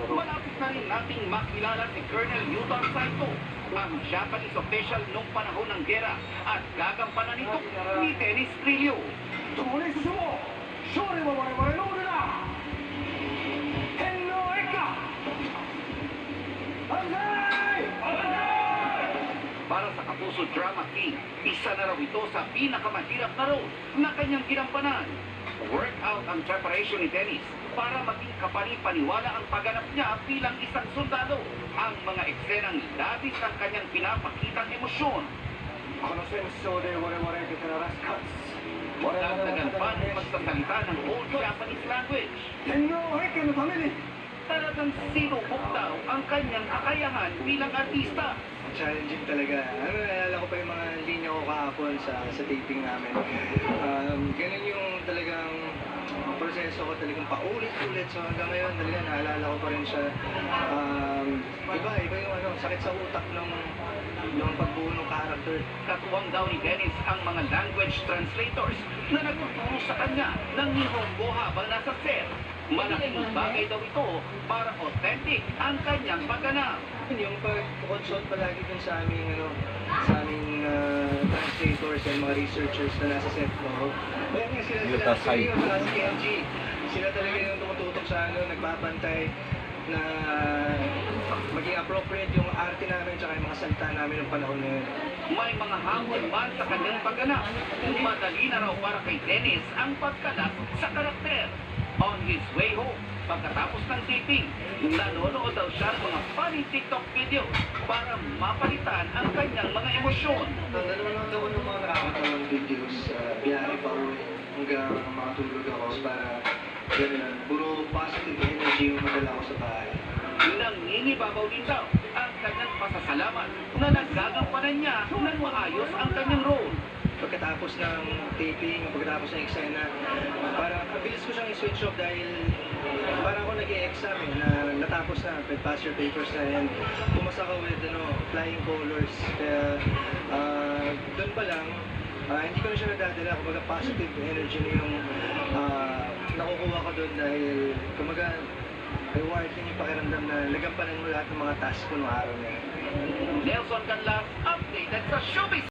Malapit na rin nating makilala si Colonel Yuta Saito, ang Japanese official nung panahon ng gera at gagampanan nito ni Dennis Trillo. それ進もう勝利は我々の腕だ天皇一家万歳 Para sa Kapuso Drama King, isa na raw ito sa pinakamahirap na role na kanyang ginampanan. Workout ang preparation ni Dennis para maging kapani-paniwala ang pagganap niya bilang isang sundalo. Ang mga eksenang labis ng kanyang pinapakitang emosyon. この戦争で我々が手ららす勝つ Dagdagan pa ng pagsasalita ng Old Japanese language. 天皇一家のために Talagang sinubok daw ang kanyang kakayahan bilang artista. Challenging talaga. Naalala ko pa yung mga linya ko kahapon sa taping namin. Ganun yung talagang proseso ko talagang paulit-ulit. So hanggang ngayon talaga naalala ko pa rin siya. Iba yung sakit sa utak ng pagbuo ng character. Katuwang daw ni Dennis ang mga language translators na nagtuturo sa kanya ng Nihongo habang nasa set. Malaking bagay daw ito para authentic ang kanyang pagganap. Yung pag-consult palagi dun sa aming translators and mga researchers na nasa set ko. Kaya nga sila si KMG. Sila talaga yung tumututok sa nagbabantay na maging appropriate yung arte namin at yung mga salita namin ng panahon na yun. May mga hamon man sa kanyang pagganap. Madali na raw para kay Dennis ang pagkalat sa karakter. On his way home, pagkatapos ng taping, nanonood daw siya ng mga funny TikTok videos para mapalitan ang kanyang mga emosyon. Nanonood ako ng mga nakakatawang videos sa biyahe pa uwi hanggang makatulog ako para gano'n, puro positive energy yung madala ko sa bahay. Nangingibabaw din daw ang kanyang pasasalamat na nagagampanan niya ng maayos ang kanyang role. Pagkatapos ng taping, pagkatapos ng eksena, parang mabilis ko siyang i-switch off dahil parang ako nag-e-exam na natapos na, pass your papers na and pumasa ka with flying colors. Kaya doon pa lang, hindi ko na siya nadadala, kumbaga positive energy na yung nakukuha ko doon dahil kumbaga rewarding yung pakiramdam na nagampanan mo lahat ng mga task ko noong araw na yun. Nelson Canlas, updated sa Showbiz!